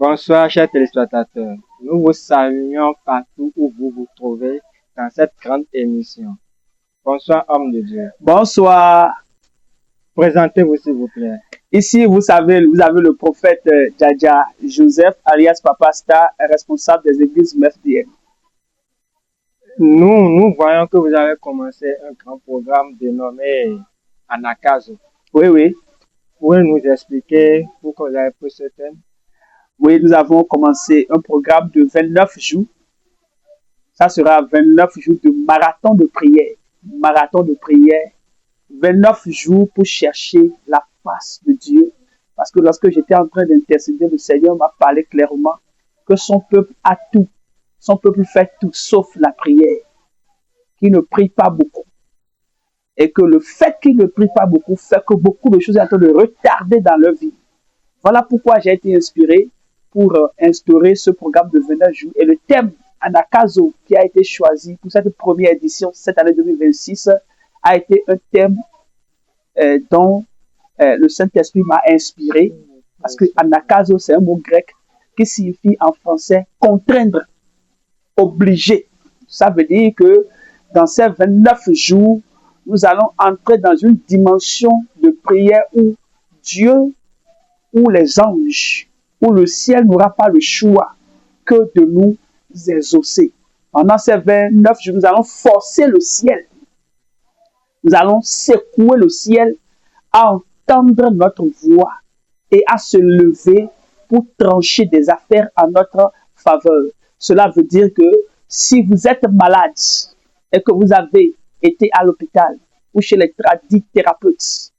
Bonsoir, chers téléspectateurs. Nous vous saluons partout où vous vous trouvez dans cette grande émission. Bonsoir, homme de Dieu. Bonsoir. Présentez-vous, s'il vous plaît. Ici, vous avez le prophète Djadja Joseph, alias Papa Star, responsable des églises MFDM. Nous voyons que vous avez commencé un grand programme dénommé Anakazo. Oui. Pouvez nous expliquer pourquoi vous avez pris ce thème? Oui, nous avons commencé un programme de 29 jours. Ça sera 29 jours de marathon de prière. Marathon de prière. 29 jours pour chercher la face de Dieu. Parce que lorsque j'étais en train d'intercéder, le Seigneur m'a parlé clairement que son peuple a tout. Son peuple fait tout sauf la prière. Qu'il ne prie pas beaucoup. Et que le fait qu'il ne prie pas beaucoup fait que beaucoup de choses sont en train de retarder dans leur vie. Voilà pourquoi j'ai été inspiré pour instaurer ce programme de 29 jours. Et le thème Anakazo qui a été choisi pour cette première édition, cette année 2026, a été un thème dont le Saint-Esprit m'a inspiré. Parce que Anakazo, c'est un mot grec qui signifie en français contraindre, obliger. Ça veut dire que dans ces 29 jours, nous allons entrer dans une dimension de prière où Dieu, où les anges, où le ciel n'aura pas le choix que de nous exaucer. Pendant ces 29 jours, nous allons forcer le ciel. Nous allons secouer le ciel à entendre notre voix et à se lever pour trancher des affaires en notre faveur. Cela veut dire que si vous êtes malade et que vous avez été à l'hôpital ou chez les thérapeutes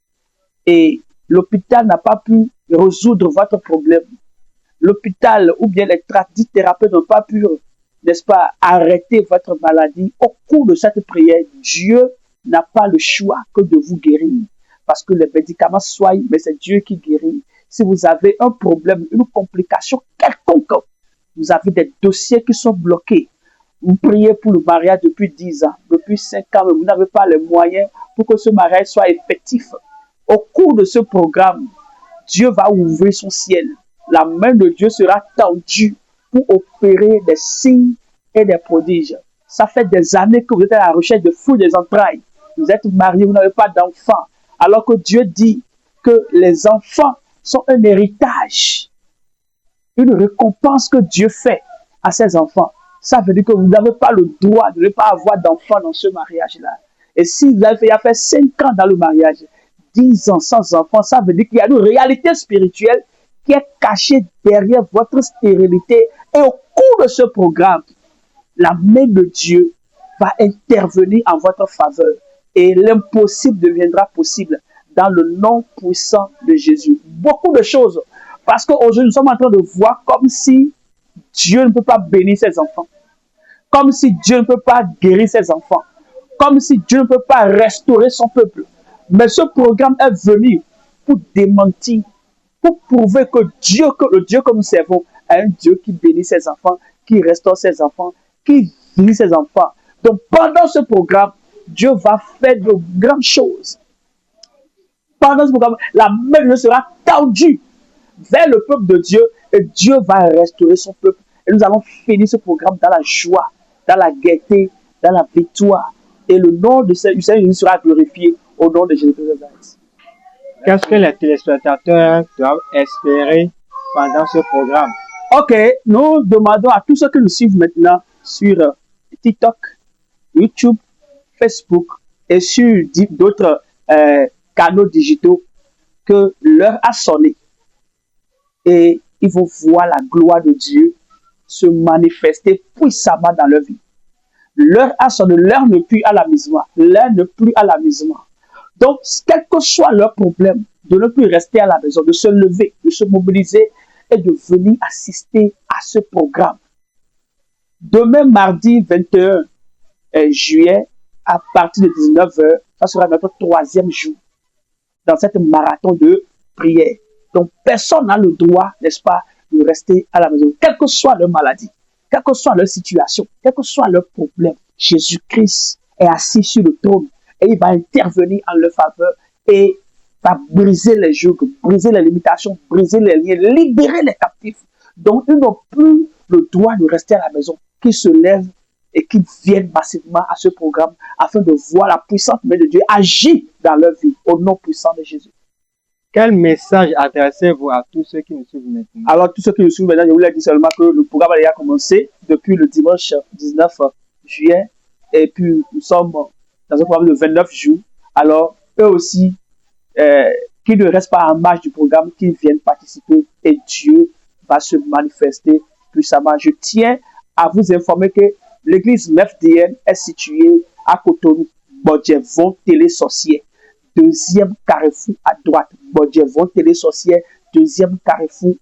et l'hôpital n'a pas pu résoudre votre problème, l'hôpital ou bien les thérapeutes n'ont pas pu, n'est-ce pas, arrêter votre maladie, au cours de cette prière, Dieu n'a pas le choix que de vous guérir. Parce que les médicaments soignent, mais c'est Dieu qui guérit. Si vous avez un problème, une complication quelconque, vous avez des dossiers qui sont bloqués. Vous priez pour le mariage depuis 10 ans, depuis 5 ans, mais vous n'avez pas les moyens pour que ce mariage soit effectif. Au cours de ce programme, Dieu va ouvrir son ciel. La main de Dieu sera tendue pour opérer des signes et des prodiges. Ça fait des années que vous êtes à la recherche de fruits des entrailles. Vous êtes marié, vous n'avez pas d'enfants. Alors que Dieu dit que les enfants sont un héritage, une récompense que Dieu fait à ses enfants. Ça veut dire que vous n'avez pas le droit de ne pas avoir d'enfants dans ce mariage-là. Et si vous avez fait 5 ans dans le mariage, 10 ans sans enfants, ça veut dire qu'il y a une réalité spirituelle qui est cachée derrière votre stérilité. Et au cours de ce programme, la main de Dieu va intervenir en votre faveur. Et l'impossible deviendra possible dans le nom puissant de Jésus. Beaucoup de choses. Parce qu'aujourd'hui, nous sommes en train de voir comme si Dieu ne peut pas bénir ses enfants. Comme si Dieu ne peut pas guérir ses enfants. Comme si Dieu ne peut pas restaurer son peuple. Mais ce programme est venu pour démentir, pour prouver que le Dieu que nous servons, est un Dieu qui bénit ses enfants, qui restaure ses enfants, qui guérit ses enfants. Donc pendant ce programme, Dieu va faire de grandes choses. Pendant ce programme, la main de Dieu sera tendue vers le peuple de Dieu et Dieu va restaurer son peuple. Et nous allons finir ce programme dans la joie, dans la gaieté, dans la victoire. Et le nom du Seigneur sera glorifié au nom de Jésus-Christ. Qu'est-ce que les téléspectateurs doivent espérer pendant ce programme? Ok, nous demandons à tous ceux qui nous suivent maintenant sur TikTok, YouTube, Facebook et sur d'autres canaux digitaux que l'heure a sonné. Et ils vont voir la gloire de Dieu se manifester puissamment dans leur vie. L'heure a sonné, l'heure n'est plus à l'amusement. L'heure n'est plus à l'amusement. Donc, quel que soit leur problème, de ne plus rester à la maison, de se lever, de se mobiliser et de venir assister à ce programme. Demain, mardi 21 juillet, à partir de 19h, ça sera notre 3e jour dans cette marathon de prière. Donc, personne n'a le droit, n'est-ce pas, de rester à la maison, quelle que soit leur maladie, quelle que soit leur situation, quel que soit leur problème. Jésus-Christ est assis sur le trône et il va intervenir en leur faveur et va briser les jougs, briser les limitations, briser les liens, libérer les captifs. Donc, ils n'ont plus le droit de rester à la maison, qu'ils se lèvent et qu'ils viennent massivement à ce programme afin de voir la puissante main de Dieu agir dans leur vie, au nom puissant de Jésus. Quel message adressez-vous à tous ceux qui nous suivent maintenant? Alors, tous ceux qui nous suivent maintenant, je voulais dire seulement que le programme a déjà commencé depuis le dimanche 19 juillet. Et puis, nous sommes dans un programme de 29 jours. Alors, eux aussi, qui ne restent pas en marge du programme, qui viennent participer et Dieu va se manifester puissamment. Je tiens à vous informer que l'église MEFDN est située à Cotonou, Bodjevon, Télé Sorcier. Deuxième carrefour à droite. Bodjevon, Télé Sorcier, deuxième carrefour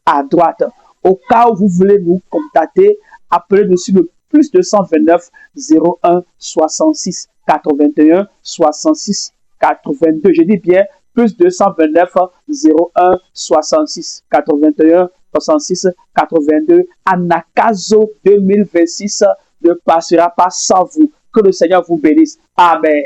à droite. Au cas où vous voulez nous contacter, appelez-nous sur le plus 229 01 66 81 66 82. Je dis bien plus 229 01 66 81 66 82. Anakazo 2026 ne passera pas sans vous. Que le Seigneur vous bénisse. Amen.